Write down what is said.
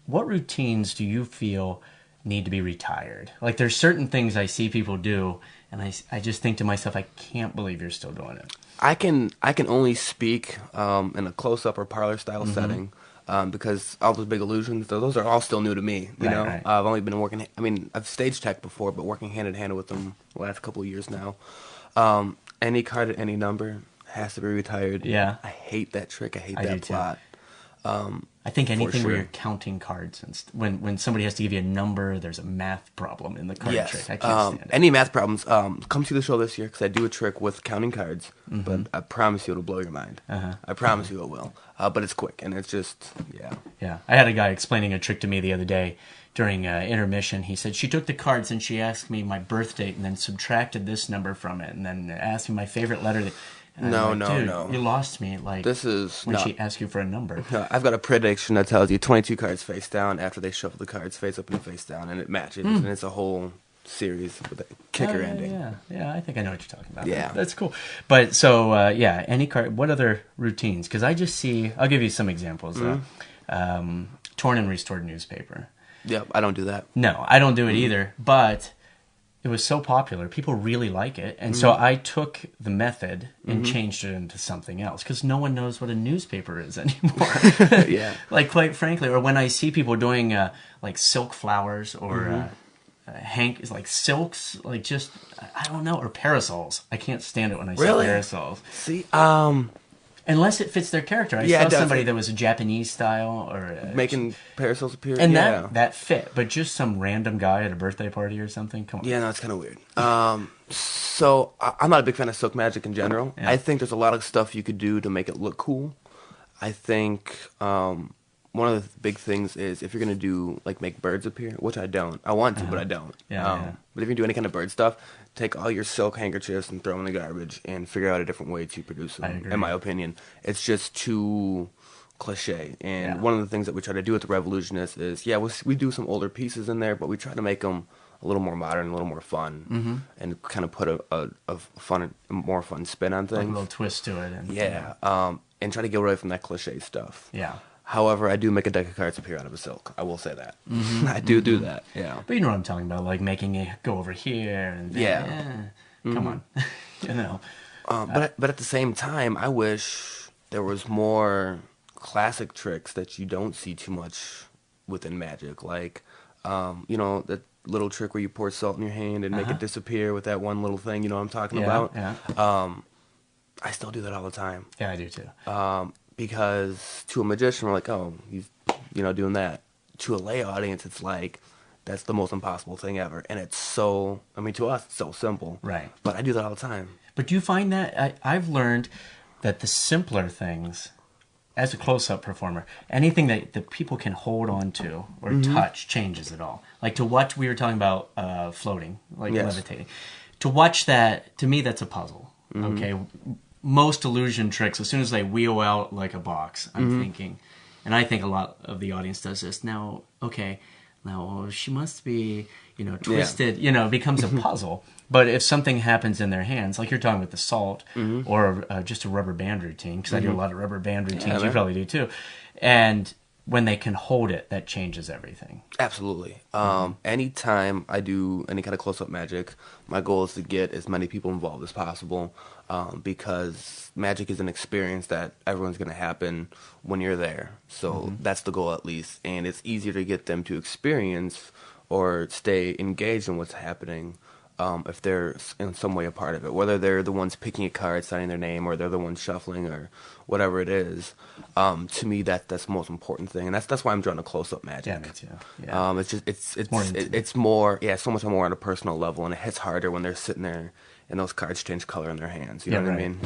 what routines do you feel need to be retired? Like, there's certain things I see people do, and I just think to myself, I can't believe you're still doing it. I can only speak in a close-up or parlor style setting because all those big illusions, those are all still new to me. You know, Right. I've only been working. I mean, I've stage tech before, but working hand in hand with them the last couple of years now. Any card at any number has to be retired. Yeah. I hate that trick. I hate I do that too. plot. I think anything where sure. you're counting cards, and when somebody has to give you a number, there's a math problem in the card trick. I can't stand it. Any math problems, come to the show this year because I do a trick with counting cards, but I promise you it'll blow your mind. I promise you it will. But it's quick, and it's just, yeah. Yeah, I had a guy explaining a trick to me the other day during intermission. He said she took the cards and she asked me my birth date and then subtracted this number from it and then asked me my favorite letter. And I'm like, dude, no. you lost me. Like, This is when no. she asked you for a number. I've got a prediction that tells you 22 cards face down after they shuffle the cards face up and face down, and it matches, and it's a whole series with a kicker ending. Yeah, I think I know what you're talking about. Yeah. That's cool. But so, any card, what other routines? Because I just see, I'll give you some examples. Torn and restored newspaper. Yep, I don't do that. No, I don't do it either, but it was so popular. People really like it. And so I took the method and changed it into something else because no one knows what a newspaper is anymore. Yeah. Like, quite frankly, or when I see people doing like silk flowers or like silks, like just, I don't know, or parasols. I can't stand it when I see Really? parasols. See, Unless it fits their character. I Yeah, it saw does. somebody that was a Japanese style or making parasols appear. and yeah. that fit, but just some random guy at a birthday party or something. Come on. Yeah, no, it's kind of weird. So I'm not a big fan of silk magic in general. Yeah. I think there's a lot of stuff you could do to make it look cool. I think one of the big things is if you're gonna do like make birds appear, which I don't. I want to, but I don't. Yeah. But if you do any kind of bird stuff, take all your silk handkerchiefs and throw them in the garbage and figure out a different way to produce them. I agree. In my opinion, it's just too cliche. And Yeah. one of the things that we try to do with the Revolutionists is, we do some older pieces in there, but we try to make them a little more modern, a little more fun, and kind of put a more fun spin on Like a things. little twist to it. And, Yeah, and try to get away from that cliche stuff. Yeah. However, I do make a deck of cards appear out of a silk. I will say that. I do that. Yeah. But you know what I'm talking about, like making it go over here and Yeah. Come on, you know. But at the same time, I wish there was more classic tricks that you don't see too much within Magic, like that little trick where you pour salt in your hand and make it disappear with that one little thing. You know what I'm talking about? Yeah. I still do that all the time. Yeah, I do too. Because to a magician, we're like, oh, he's doing that. To a lay audience, it's like that's the most impossible thing ever, and it's so. I mean, to us, it's so simple. Right. But I do that all the time. But do you find that I've learned that the simpler things, as a close-up performer, anything that people can hold on to or touch changes it all. Like to watch, we were talking about floating, like Yes. levitating. To watch that, to me, that's a puzzle. Okay, most illusion tricks, as soon as they wheel out like a box, I'm thinking, and I think a lot of the audience does this. Now, she must be, twisted, it becomes a puzzle. But if something happens in their hands, like you're talking with the salt or just a rubber band routine, because I do a lot of rubber band routines, you probably do too, and when they can hold it, that changes everything. Absolutely. Anytime I do any kind of close-up magic, my goal is to get as many people involved as possible because magic is an experience that everyone's going to happen when you're there. So that's the goal at least. And it's easier to get them to experience or stay engaged in what's happening if they're in some way a part of it, whether they're the ones picking a card, signing their name, or they're the ones shuffling, or whatever it is. To me, that's the most important thing, and that's why I'm drawn to close-up magic. Yeah, me too. Yeah. It's more so much more on a personal level, and it hits harder when they're sitting there and those cards change color in their hands. You know what I mean?